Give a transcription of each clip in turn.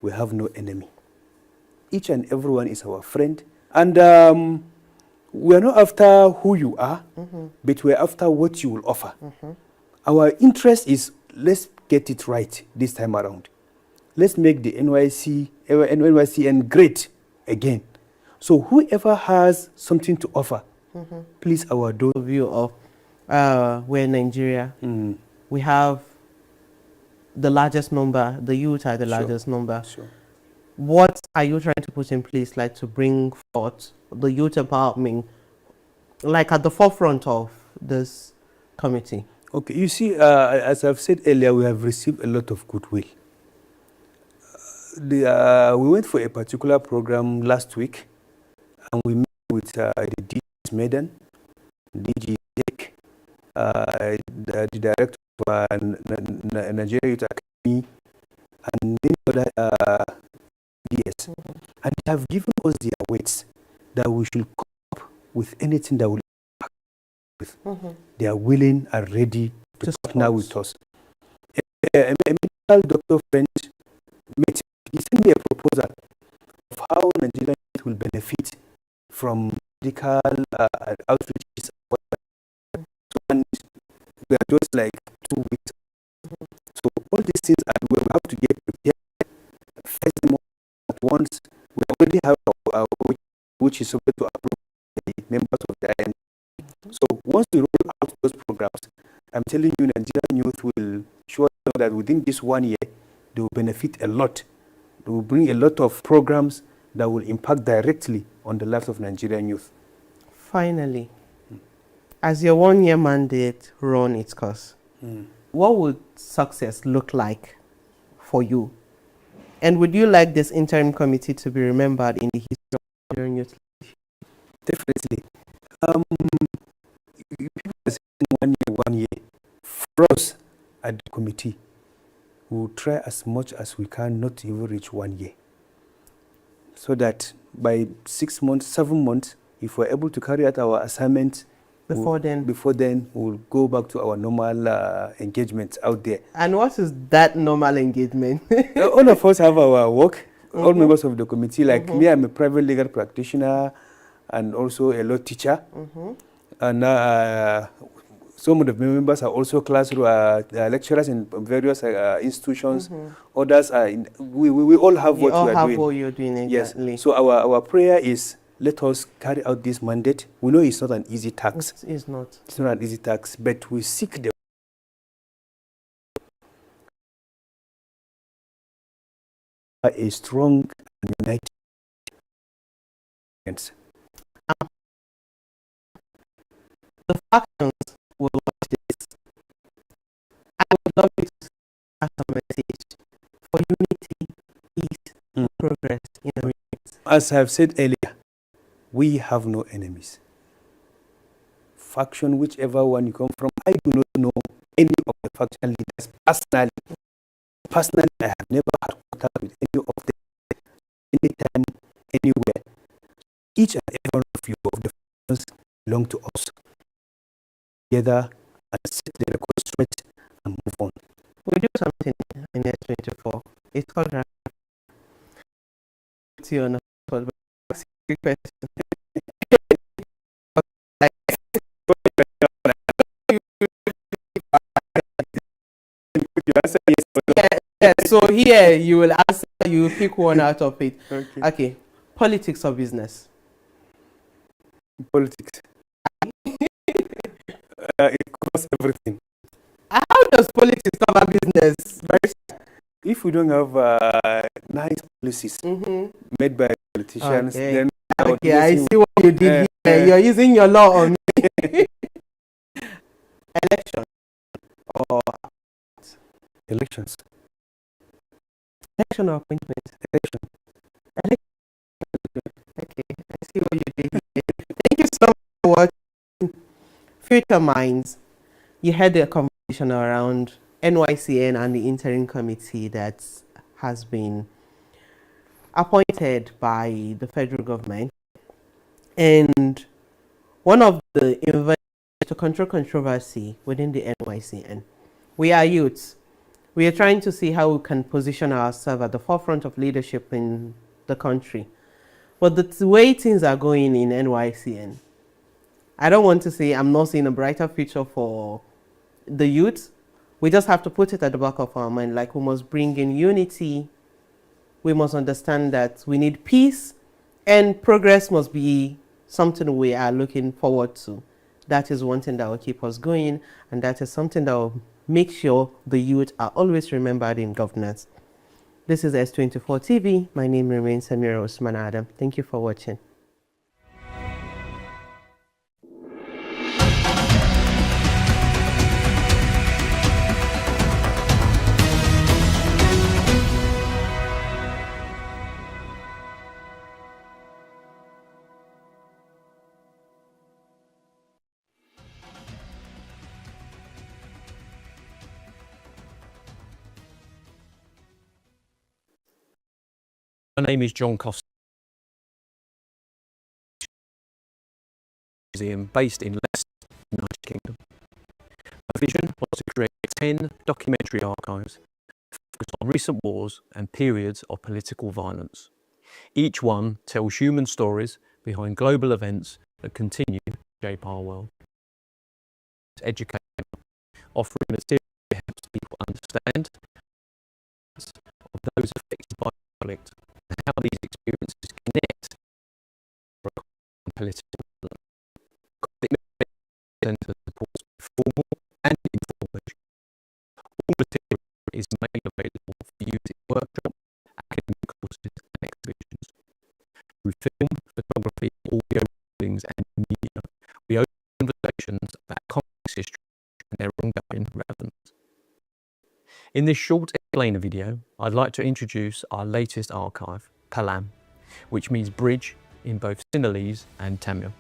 we have no enemy. Each and everyone is our friend. And we are not after who you are, but we're after what you will offer. Our interest is, let's get it right this time around. Let's make the NYCN great again. So whoever has something to offer, please, our door. View of we're Nigeria. We have the largest number, the youth are the largest number. What are you trying to put in place, like to bring forth the youth empowerment, like at the forefront of this committee? Okay, you see, as I've said earlier, we have received a lot of goodwill. We went for a particular program last week, and we met with the DG's Medan, DG Tech, the director of Nigeria Youth Academy, and many other DS. And they have given us their weights that we should come up with anything that will impact with. They are willing and ready to partner with us. A medical doctor friend he sent me a proposal of how Nigeria will benefit from medical outreaches. And we are just like 2 weeks. So all these things we have to get prepared. First at once, we already have our which is supposed to approve the members of the IM. So once we roll out those programs, I'm telling you, Nigerian youth will show that within this 1 year, they will benefit a lot. They will bring a lot of programs that will impact directly on the lives of Nigerian youth. Finally, as your 1 year mandate run its course, what would success look like for you? And would you like this interim committee to be remembered in the history of Nigerian youth? Definitely. People are saying 1 year. For us at the committee, we will try as much as we can not to even reach 1 year. So that by 6 months, 7 months, if we're able to carry out our assignments, before then, we'll go back to our normal engagements out there. And what is that normal engagement? All of us have our work, all members of the committee. Like me, I'm a private legal practitioner and also a law teacher. And some of the members are also classroom lecturers in various institutions. Others are we all have what we are doing. What you're doing, exactly. Yes. So our prayer is, let us carry out this mandate. We know it's not an easy task. It's not. It's not an easy task, but we seek the a strong and united. The factions will watch this. I would love you to pass a message for unity, peace, progress in the region. As I've said earlier, we have no enemies. Faction, whichever one you come from, I do not know any of the faction leaders personally. Personally, I have never had contact with any of them, anytime, anywhere. Each and every one of you of the factions belong to us. Together and set the record straight and move on. We do something in S24. It's called so here you will answer, you will pick one out of it. Okay. Politics or business? Politics. It covers everything. How does politics cover business? If we don't have nice policies made by politicians, then I see what you did here. You're using your law on me. Election or elections. Election or appointment? Election. Okay, I see what you did here. Thank you so much for watching Future Minds. You had a conversation around NYCN and the interim committee that has been appointed by the federal government. And one of the inventions to control controversy within the NYCN. We are youths. We are trying to see how we can position ourselves at the forefront of leadership in the country. But the way things are going in NYCN, I don't want to say I'm not seeing a brighter future for the youth. We just have to put it at the back of our mind, like we must bring in unity. We must understand that we need peace, and progress must be something we are looking forward to. That is one thing that will keep us going, and that is something that will make sure the youth are always remembered in governance. This is S24 TV. My name remains Samira Osman Adam. Thank you for watching. My name is John Costa, museum based in Leicester, United Kingdom. My vision was to create 10 documentary archives focused on recent wars and periods of political violence. Each one tells human stories behind global events that continue to shape our world. Education, offering material that helps people understand of those affected by conflict and how these experiences connect with political centre supports formal and informal education. All material is made available for use in workshops, academic courses and exhibitions. Through film, photography, audio recordings and media, we open conversations about complex history and their ongoing relevance. In this short explainer video, I'd like to introduce our latest archive, Palam, which means bridge in both Sinhalese and Tamil.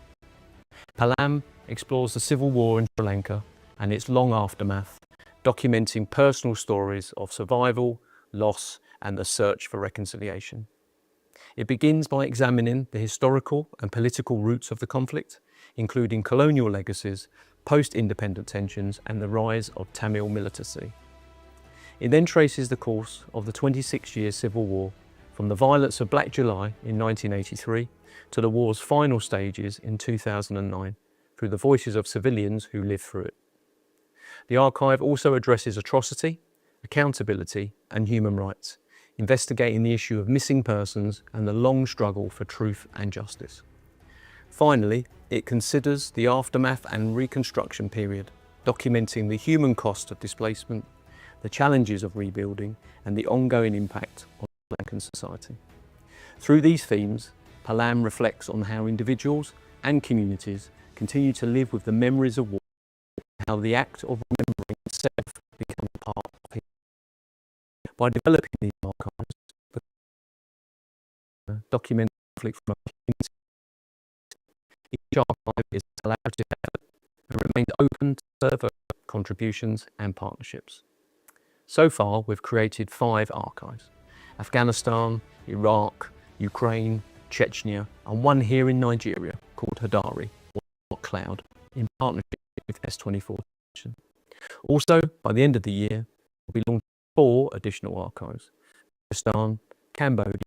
Palam explores the civil war in Sri Lanka and its long aftermath, documenting personal stories of survival, loss, and the search for reconciliation. It begins by examining the historical and political roots of the conflict, including colonial legacies, post-independent tensions, and the rise of Tamil militancy. It then traces the course of the 26-year civil war, from the violence of Black July in 1983 to the war's final stages in 2009, through the voices of civilians who lived through it. The archive also addresses atrocity, accountability, and human rights, investigating the issue of missing persons and the long struggle for truth and justice. Finally, it considers the aftermath and reconstruction period, documenting the human cost of displacement, the challenges of rebuilding, and the ongoing impact on Sri Lankan society. Through these themes, Palam reflects on how individuals and communities continue to live with the memories of war, and how the act of remembering itself becomes part of it. By developing these archives, document conflict from a community, each archive is allowed to develop and remains open to further contributions and partnerships. So far, we've created 5 archives: Afghanistan, Iraq, Ukraine, Chechnya, and one here in Nigeria called Hadari, or Cloud, in partnership with S24. Also, by the end of the year, we'll be launching 4 additional archives: Pakistan, Cambodia,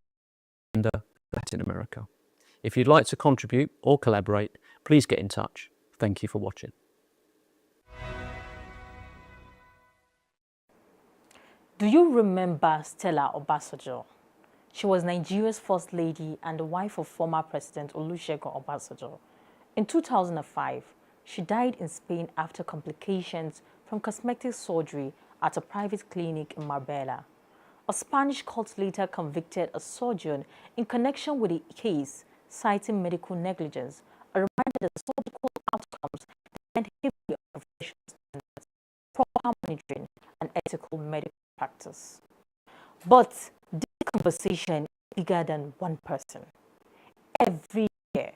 and Latin America. If you'd like to contribute or collaborate, please get in touch. Thank you for watching. Do you remember Stella Obasanjo? She was Nigeria's first lady and the wife of former President Olusegun Obasanjo. In 2005, she died in Spain after complications from cosmetic surgery at a private clinic in Marbella. A Spanish court later convicted a surgeon in connection with the case, citing medical negligence, a reminder that surgical outcomes depend heavily on professional standards, proper monitoring, and ethical medical practice. But this conversation is bigger than one person. Every year,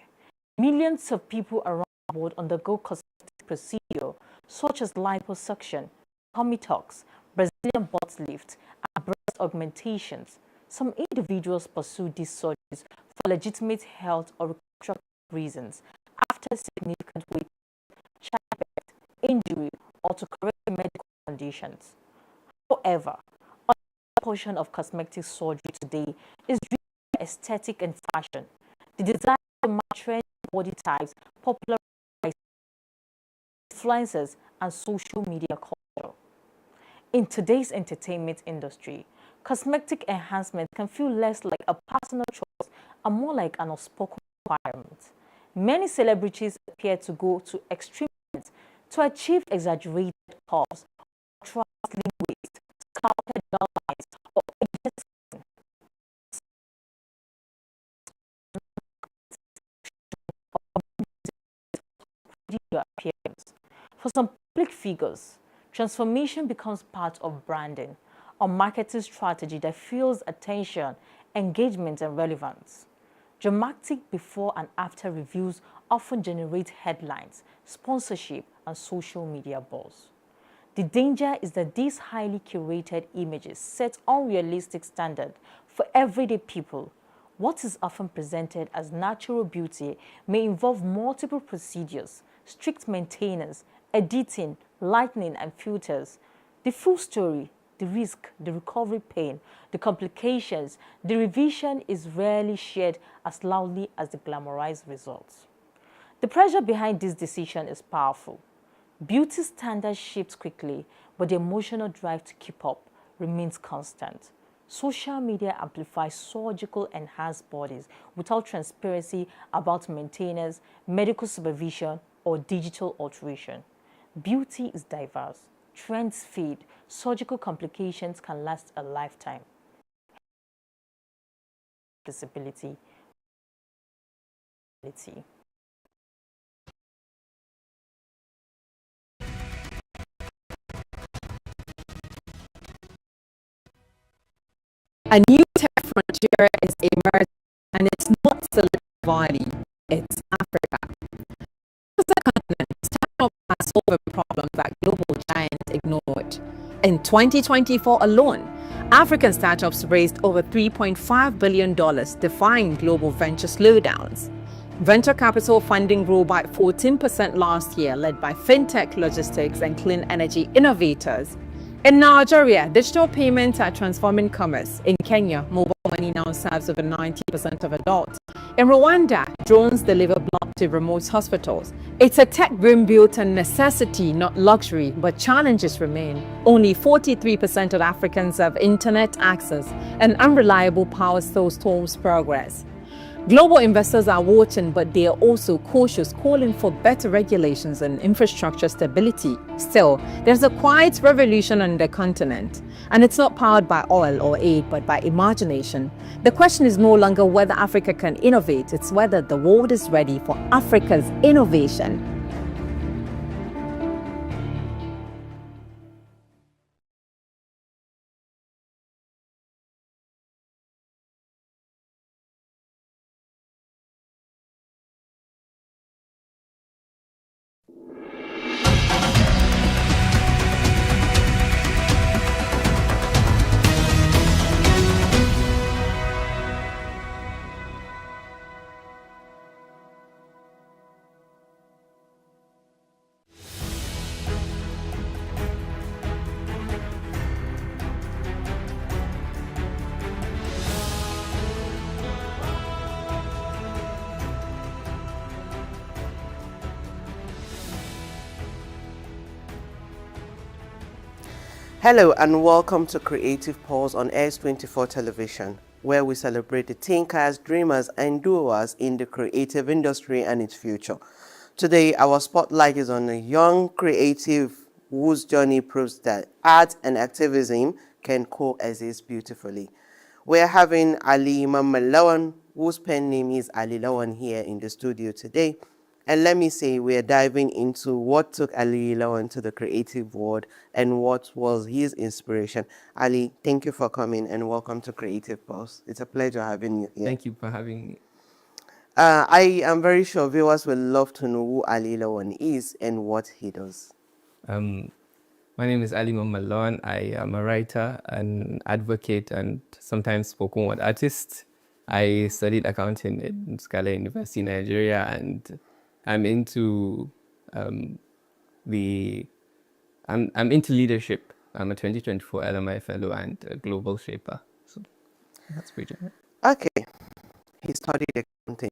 millions of people around the world undergo cosmetic procedures such as liposuction, tummy tucks, Brazilian butt lift, and breast augmentations. Some individuals pursue these surgeries for legitimate health or reconstructive reasons after significant weight, childbirth, injury, or to correct medical conditions. However, a portion of cosmetic surgery today is driven by aesthetic and fashion. The desire to match trendy body types, popular influencers, and social media culture. In today's entertainment industry, cosmetic enhancement can feel less like a personal choice and more like an unspoken requirement. Many celebrities appear to go to extremes to achieve exaggerated curves, ultra slim waist, sculpted lines, or your appearance. For some public figures, transformation becomes part of branding, a marketing strategy that fuels attention, engagement, and relevance. Dramatic before and after reviews often generate headlines, sponsorship, and social media buzz. The danger is that these highly curated images set unrealistic standards for everyday people. What is often presented as natural beauty may involve multiple procedures, strict maintenance, editing, lightning, and filters. The full story, the risk, the recovery pain, the complications, the revision is rarely shared as loudly as the glamorized results. The pressure behind this decision is powerful. Beauty standards shift quickly, but the emotional drive to keep up remains constant. Social media amplifies surgical enhanced bodies without transparency about maintenance, medical supervision, or digital alteration. Beauty is diverse. Trends fade. Surgical complications can last a lifetime. Disability. A new tech frontier is emerging, and it's not Silicon Valley, it's Africa. As a continent, startup has solved problems that global giants ignored. In 2024 alone, African startups raised over $3.5 billion, defying global venture slowdowns. Venture capital funding grew by 14% last year, led by fintech, logistics, and clean energy innovators. In Nigeria, digital payments are transforming commerce. In Kenya, mobile money now serves over 90% of adults. In Rwanda, drones deliver blood to remote hospitals. It's a tech boom built on necessity, not luxury, but challenges remain. Only 43% of Africans have internet access, and unreliable power still stalls progress. Global investors are watching, but they are also cautious, calling for better regulations and infrastructure stability. Still, there's a quiet revolution on the continent, and it's not powered by oil or aid, but by imagination. The question is no longer whether Africa can innovate, it's whether the world is ready for Africa's innovation. Hello and welcome to Creative Pulse on S24 television, where we celebrate the thinkers, dreamers and doers in the creative industry and its future. Today, our spotlight is on a young creative whose journey proves that art and activism can coexist beautifully. We're having Ali Mamalawan, whose pen name is Ali Lawan, here in the studio today. And let me say, we're diving into what took Ali Lawan to the creative world and what was his inspiration. Ali, thank you for coming and welcome to Creative Pulse. It's a pleasure having you here. Thank you for having me. I am very sure viewers will love to know who Ali Lawan is and what he does. My name is Ali Mamalon. I am a writer, an advocate, and sometimes spoken word artist. I studied accounting at Scala University, Nigeria, and I'm into I'm into leadership. I'm a 2024 LMI fellow and a global shaper. So that's pretty much. Okay. He studied accounting.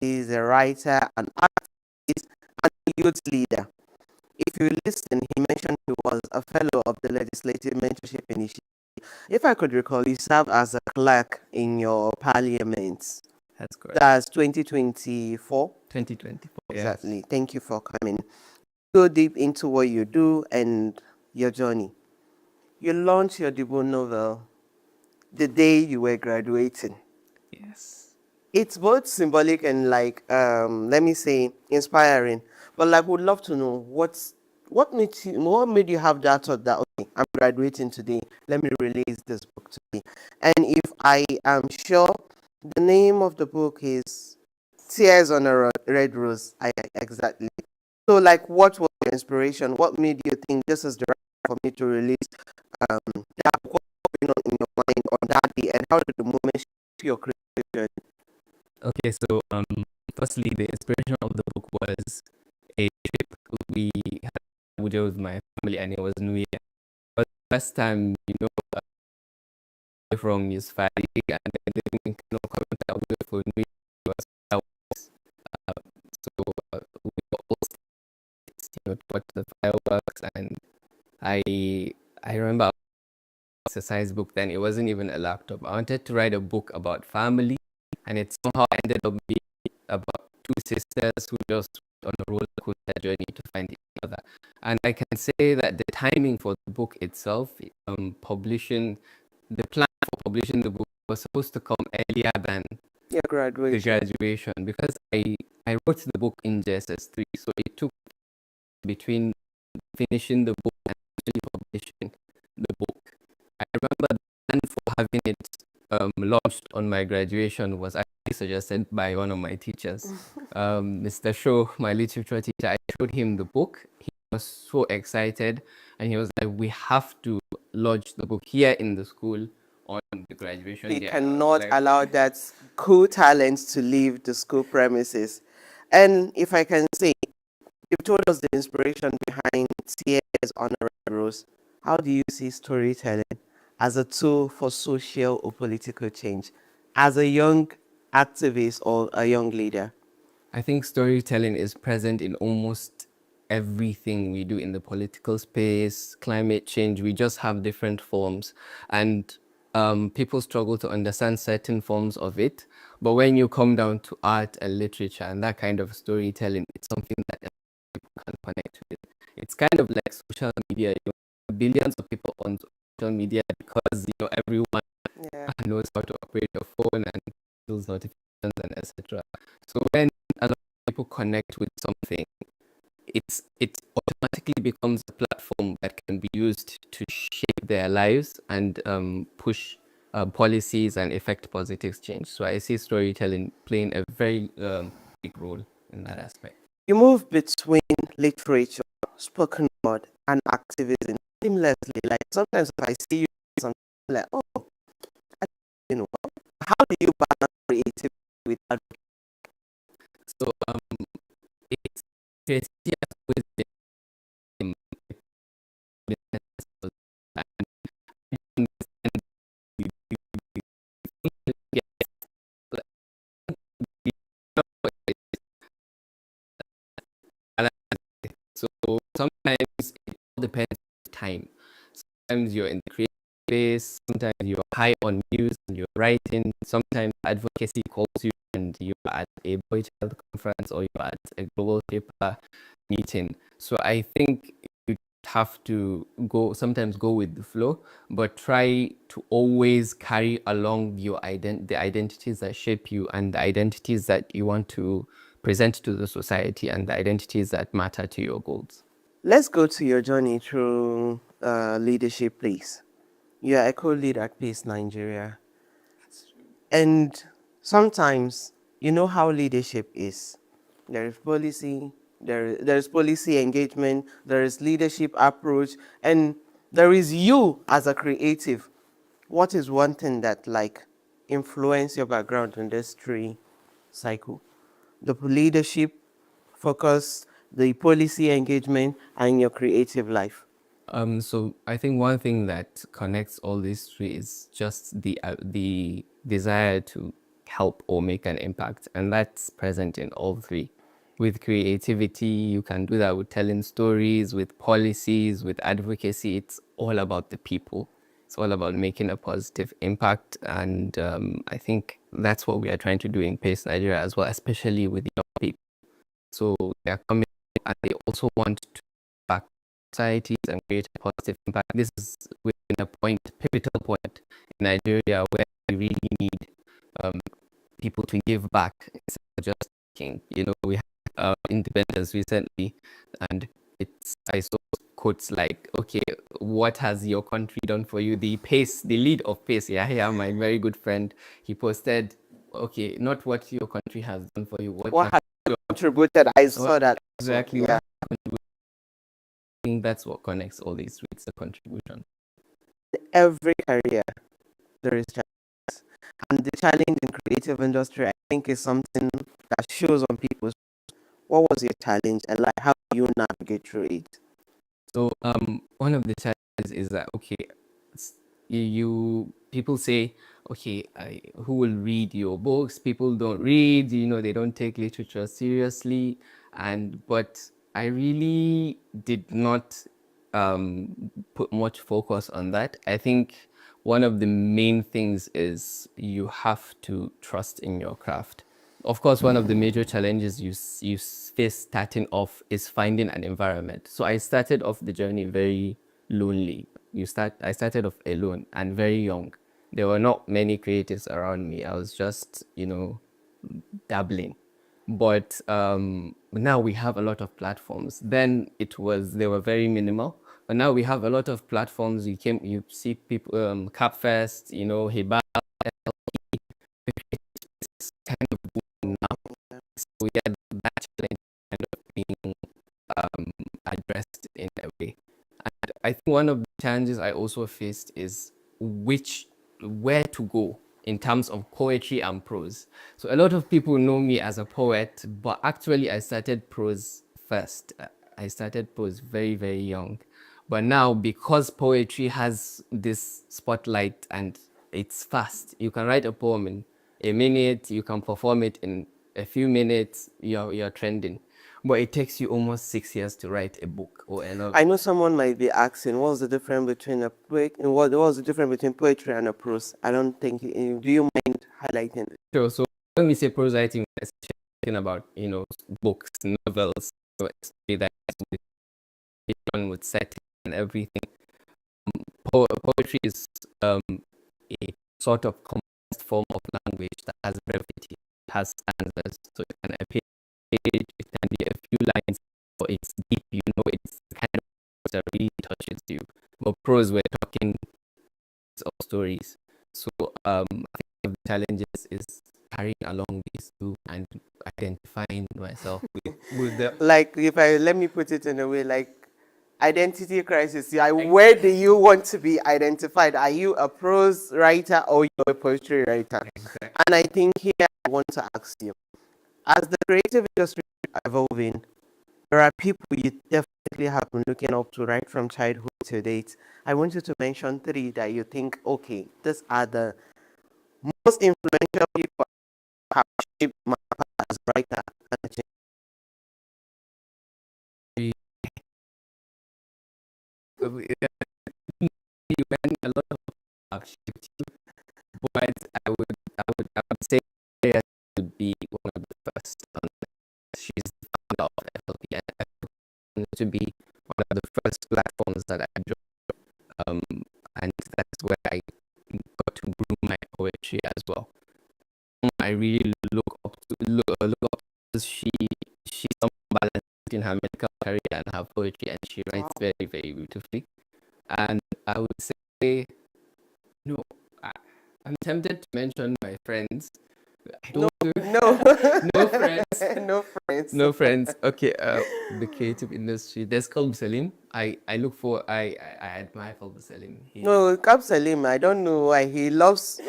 He's a writer, an artist, and a youth leader. If you listen, he mentioned he was a fellow of the Legislative Mentorship Initiative. If I could recall, you served as a clerk in your parliament. That's correct. That's 2024? 2024, Exactly. yes. Thank you for coming. Go deep into what you do and your journey. You launched your debut novel the day you were graduating. Yes. It's both symbolic and let me say inspiring. But would love to know what made you have that thought that okay, I'm graduating today, let me release this book today. And if I am sure, the name of the book is Tears on a Red Rose. Exactly. So what was your inspiration? What made you think this is the right time for me to release that book? What was going on in your mind on that day, and how did the moment shape your creation? Okay, so firstly, the inspiration of the book was a trip we had in Abuja with my family, and it was New Year. But the first time, from his family, and then coming to Abuja for New Year was so we were all to watch the fireworks, and I remember exercise book then. It wasn't even a laptop. I wanted to write a book about family, and it somehow ended up being about two sisters who just went on a roller coaster journey to find each other. And I can say that the timing for the book itself, the plan for publishing the book was supposed to come earlier than Your the graduation. graduation, because I wrote the book in JSS3, so it took between finishing the book and actually publishing the book. I remember the plan for having it launched on my graduation was actually suggested by one of my teachers, Mr. Shaw, my literature teacher. I showed him the book. He was so excited, and he was like, "We have to launch the book here in the school on the graduation We day." cannot allow that cool talent to leave the school premises. And if I can say, you've told us the inspiration behind Tears on a Red Rose. How do you see storytelling as a tool for social or political change as a young activist or a young leader? I think storytelling is present in almost everything we do in the political space, climate change. We just have different forms, and people struggle to understand certain forms of it. But when you come down to art and literature and that kind of storytelling, it's something that people can connect with. It's kind of like social media. Billions of people on social media because everyone knows how to operate a phone and those notifications and etc. So when a lot of people connect with something, it automatically becomes a platform that can be used to shape their lives and push policies and effect positive change. So I see storytelling playing a very big role in that aspect. You move between literature, spoken word, and activism seamlessly. Sometimes if I see you, I'm like, oh, how do you balance creativity with advocacy? So it's creativity has always been so sometimes it all depends on time. Sometimes you're in the creative space, sometimes you're high on news and you're writing, sometimes advocacy calls you and you're at a boy child conference or you're at a global paper meeting. So I think you have to sometimes go with the flow, but try to always carry along the identities that shape you and the identities that you want to present to the society and the identities that matter to your goals. Let's go to your journey through leadership, please. You are a co-leader at Peace Nigeria. And sometimes, you know how leadership is. There is policy, there is policy engagement, there is leadership approach, and there is you as a creative. What is one thing that influence your background in this three cycle? The leadership focus, the policy engagement, and your creative life. So I think one thing that connects all these three is just the desire to help or make an impact, and that's present in all three. With creativity, you can do that with telling stories, with policies, with advocacy. It's all about the people. It's all about making a positive impact, and I think that's what we are trying to do in Pace Nigeria as well, especially with young people. So they are coming and they also want to back societies and create a positive impact. This is within a pivotal point in Nigeria where we really need um, people to give back instead of just taking. You know, we had independence recently, and I saw quotes like, "Okay, what has your country done for you?" The lead of Pace, yeah, my very good friend, he posted, "Okay, not what your country has done for you, what has contributed. I saw that exactly. yeah. I think that's what connects all these with the contribution. Every career there is challenges, and the challenge in creative industry, I think, is something that shows on people's. What was your challenge, and like how do you navigate through it? So one of the challenges is that okay, you people say okay, who will read your books? People don't read. You know, they don't take literature seriously, but I really did not put much focus on that. I think one of the main things is you have to trust in your craft. Of course, one of the major challenges you face starting off is finding an environment. So I started off the journey very lonely. I started off alone and very young. There were not many creatives around me. I was just, dabbling. But now we have a lot of platforms. Then they were very minimal. But now we have a lot of platforms. You see people, Capfest, Hiba, kind of boom now. So yeah, that challenge kind of being addressed in a way. And I think one of the challenges I also faced is where to go in terms of poetry and prose. So a lot of people know me as a poet, but actually I started prose first. I started prose very, very young. But now, because poetry has this spotlight and it's fast, you can write a poem in a minute, you can perform it in a few minutes, you're trending. But it takes you almost 6 years to write a book or a novel. I know someone might be asking, what's the difference between what's the difference between poetry and a prose? I don't think. Do you mind highlighting it? Sure. So when we say prose writing, we're talking about books, novels, that done with setting and everything. Poetry is a sort of compressed form of language that has brevity, has stanzas, so it can appear, it can be a few lines, or it's deep, it's the kind of words that really touches you. But prose, we're talking of stories. So I think the challenges is carrying along these two and identifying myself with them. Like, let me put it in a way, like identity crisis. Where do you want to be identified? Are you a prose writer or you're a poetry writer? Exactly. And I think here I want to ask you, as the creative industry is evolving, there are people you definitely have been looking up to right from childhood to date. I want you to mention three that you think, okay, these are the most influential people who have shaped my path as a writer. You and a lot of have shaped you, but I would say Rhea would be one of the first. She's the founder of FLP, and FLP to be one of the first platforms that I joined, and that's where I got to brew my poetry as well. I really look up to because she's someone balanced in her medical career and her poetry, and she writes very, very beautifully. And I would say, I'm tempted to mention my friends. I don't No. no friends. No friends. No friends. Okay, the creative industry. There's Kalb Salim. I admire Kalb Salim. No, Kab Salim, I don't know why. He loves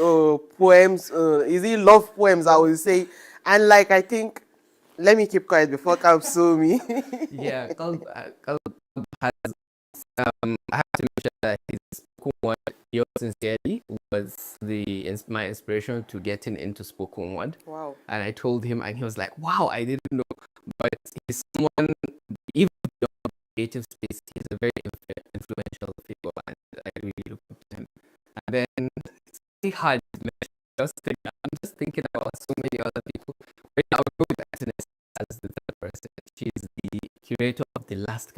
poems. Is he love poems, I would say. And like, I think, let me keep quiet before Kab sue me. Yeah, Kalb has I have to mention that his spoken word, yours sincerely, was my inspiration to getting into spoken word. Wow. And I told him, and he was like, "Wow, I didn't know." But he's someone, even beyond the creative space, he's a very influential figure, and I really look up to him. And then it's really hard to mention. I'm just thinking about so many other people. Right now, I go with SNS as the third person. She's the curator of the last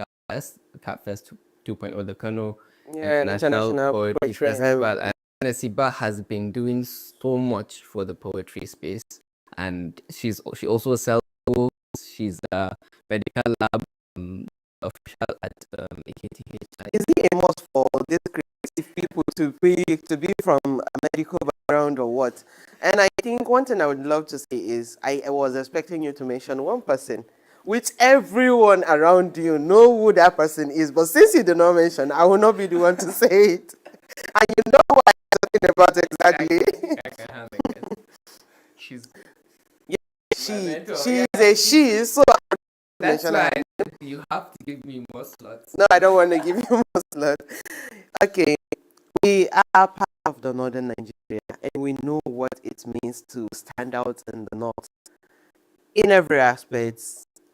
CapFest 2.0, the Kano International Poetry Festival. And Nesiba has been doing so much for the poetry space. And she also sells books. She's a medical lab official at AKTH. Is it a must for these creative people to be from a medical background or what? And I think one thing I would love to say is I was expecting you to mention one person, which everyone around you know who that person is. But since you did not mention, I will not be the one to say it. And you know what I'm talking about exactly. I can have it. She's she's a she, so that's why you have to give me more slots. No, I don't want to give you more slots. Okay, we are part of the northern Nigeria, and we know what it means to stand out in the north in every aspect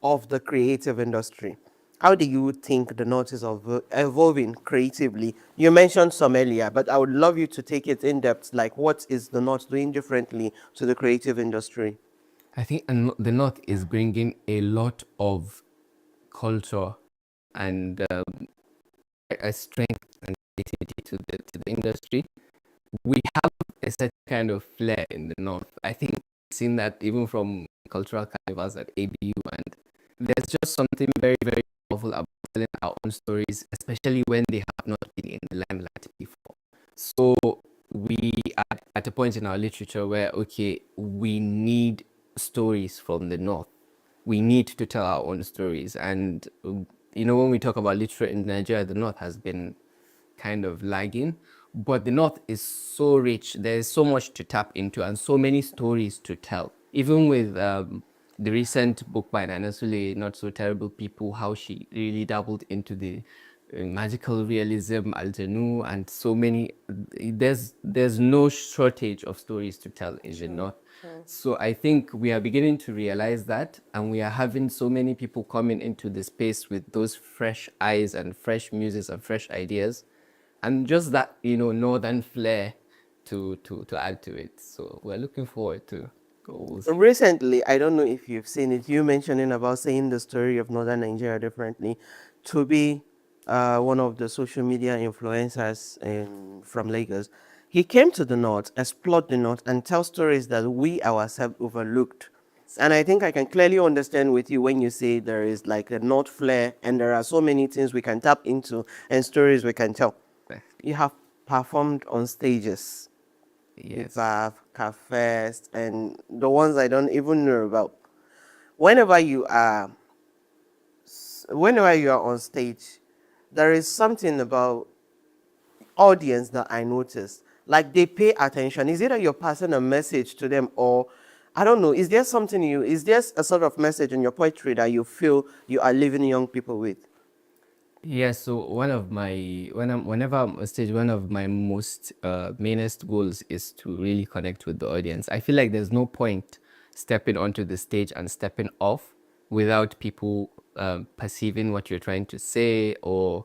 of the creative industry. How do you think the north is evolving creatively? You mentioned some earlier, but I would love you to take it in depth. Like, what is the north doing differently to the creative industry? I think the north is bringing a lot of culture and a strength and creativity to the industry. We have a certain kind of flair in the north. I think we've seen that even from cultural carnivals at ABU, and there's just something very, very powerful about telling our own stories, especially when they have not been in the limelight before. So we are at a point in our literature where, okay, we need stories from the north. We need to tell our own stories. And, you know, when we talk about literature in Nigeria, the north has been kind of lagging. But the north is so rich. There's so much to tap into and so many stories to tell. Even with the recent book by Nana Sule, Not So Terrible People, how she really dabbled into the magical realism, aljanu, and so many. There's no shortage of stories to tell in the north. So I think we are beginning to realize that, and we are having so many people coming into the space with those fresh eyes and fresh muses and fresh ideas, and just that, you know, northern flair to add to it. So we're looking forward to goals. Recently, I don't know if you've seen it, you mentioning about saying the story of northern Nigeria differently. To be one of the social media influencers from Lagos, he came to the north, explored the north, and tell stories that we ourselves overlooked. And I think I can clearly understand with you when you say there is like a north flair and there are so many things we can tap into and stories we can tell. You have performed on stages. Yes. CAFest, and the ones I don't even know about. Whenever you are on stage, there is something about audience that I notice. Like they pay attention. Is it that you're passing a message to them, or I don't know, is there a sort of message in your poetry that you feel you are leaving young people with? Yeah, so whenever I'm on stage, one of my most mainest goals is to really connect with the audience. I feel like there's no point stepping onto the stage and stepping off without people perceiving what you're trying to say or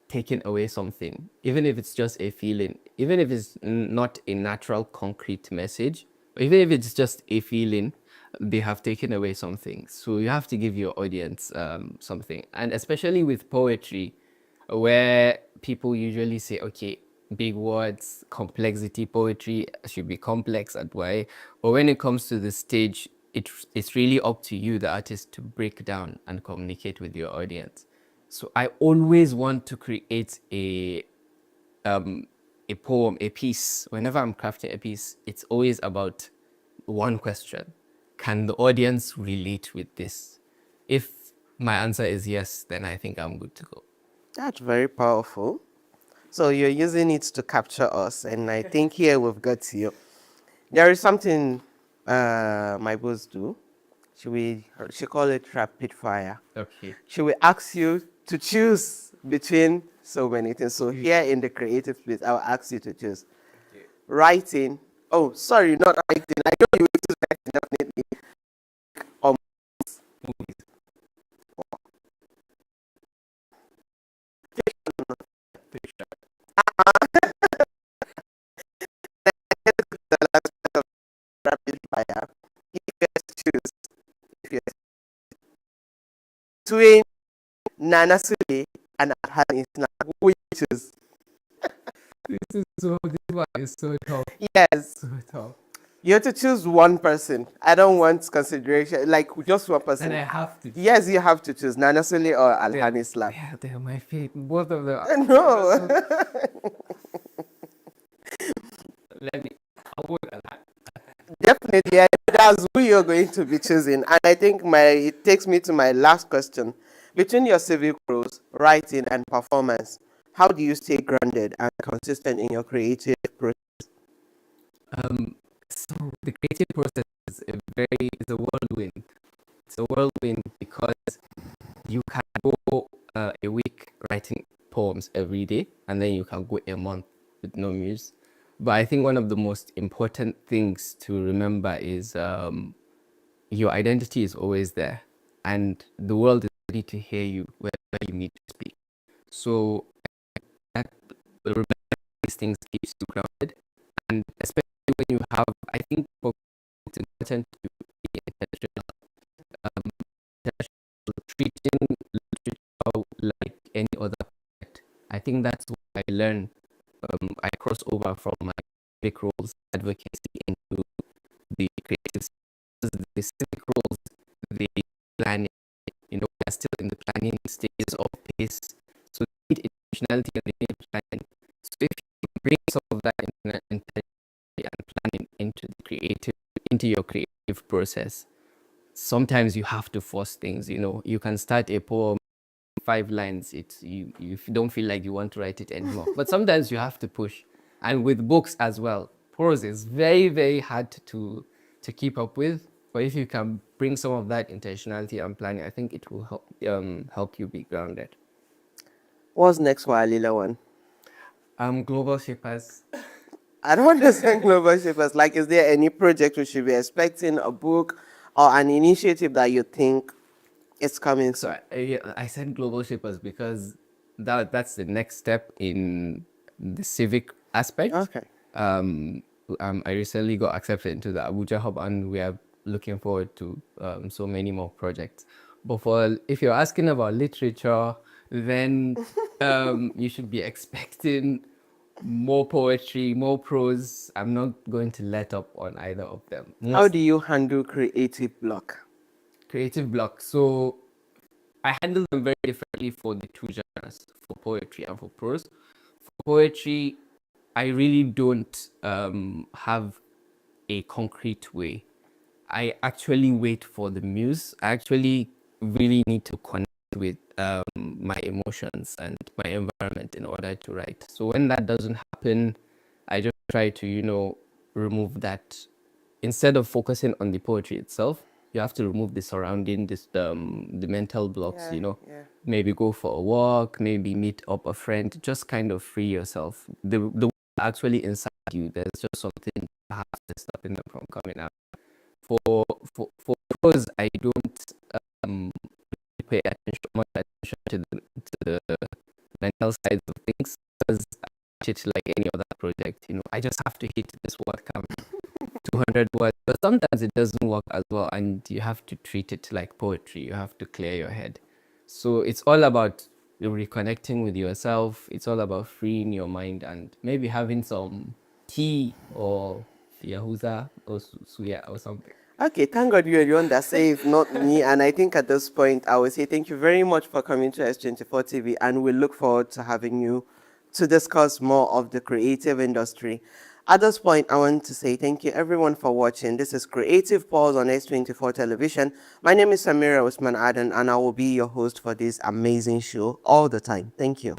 taking away something, even if it's just a feeling, even if it's not a natural concrete message, or even if it's just a feeling, they have taken away something. So you have to give your audience something. And especially with poetry, where people usually say, okay, big words, complexity, poetry should be complex and why. But when it comes to the stage, it's really up to you, the artist, to break down and communicate with your audience. So I always want to create a poem, a piece. Whenever I'm crafting a piece, it's always about one question. Can the audience relate with this? If my answer is yes, then I think I'm good to go. That's very powerful. So you're using it to capture us, and I think here we've got you. There is something my boss do. She call it rapid fire. Okay. She will ask you to choose between so many things. So here in the creative space, I'll ask you to choose writing. Oh, sorry, not writing. I know you will choose writing definitely. Or Movies. Fiction. the last part of rapid fire. If you have to choose, if you have between Nana Sule and Alhani Islam, who will you choose? This one is so tough. Yes. So tough. You have to choose one person. I don't want consideration, like just one person. And I have to. Yes, you have to choose Nana Sule or Alhani Islam. Yeah, they're my favorite. Both of them. No. Let me. I'll vote on that. Definitely, that's who you're going to be choosing. And I think it takes me to my last question. Between your civic roles, writing, and performance, how do you stay grounded and consistent in your creative process? So the creative process is it's a whirlwind. It's a whirlwind because you can go a week writing poems every day, and then you can go a month with no muse. But I think one of the most important things to remember is your identity is always there, and the world is ready to hear you wherever you need to speak. So that remembering these things keeps you grounded, and especially when you have, I think it's important to be intentional. Treating literature like any other project. I think that's what I learned. I cross over from my civic roles, advocacy, into the creative spaces, the civic roles, the planning. We're still in the planning stages of this. So we need intentionality and we need planning. So if you bring some of that intentionality and planning into your creative process, sometimes you have to force things. You can start a poem, 5 lines. You don't feel like you want to write it anymore. But sometimes you have to push. And with books as well, prose is very, very hard to keep up with. But if you can bring some of that intentionality and planning, I think it will help you be grounded. What's next for Alila One? Global Shapers. I don't understand Global Shapers. Like, is there any project we should be expecting, a book or an initiative that you think is coming? So I said Global Shapers because that's the next step in the civic aspect. Okay. I recently got accepted into the Abuja Hub, and we are looking forward to so many more projects. But if you're asking about literature, then you should be expecting more poetry, more prose. I'm not going to let up on either of them. How do you handle creative block? Creative block. So I handle them very differently for the two genres, for poetry and for prose. For poetry, I really don't have a concrete way. I actually wait for the muse. I actually really need to connect with my emotions and my environment in order to write. So when that doesn't happen, I just try to, remove that. Instead of focusing on the poetry itself, you have to remove the surrounding, the mental blocks, Yeah. Maybe go for a walk, maybe meet up a friend, just kind of free yourself. The actually inside you, there's just something that has to stopping them from coming out. For prose, I don't pay much attention to the mental sides of things, because I treat it like any other project. I just have to hit this word count, 200 words. But sometimes it doesn't work as well, and you have to treat it like poetry. You have to clear your head. So it's all about reconnecting with yourself. It's all about freeing your mind and maybe having some tea or yahuza or suya or something. Okay, thank God you're the one that says, not me. And I think at this point, I will say thank you very much for coming to S24 TV, and we look forward to having you to discuss more of the creative industry. At this point, I want to say thank you everyone for watching. This is Creative Pulse on S24 Television. My name is Samira Usman Adan, and I will be your host for this amazing show all the time. Thank you.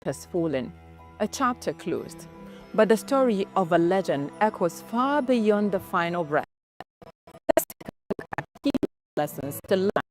has fallen, a chapter closed. But the story of a legend echoes far beyond the final breath. Let's take a look at key lessons to learn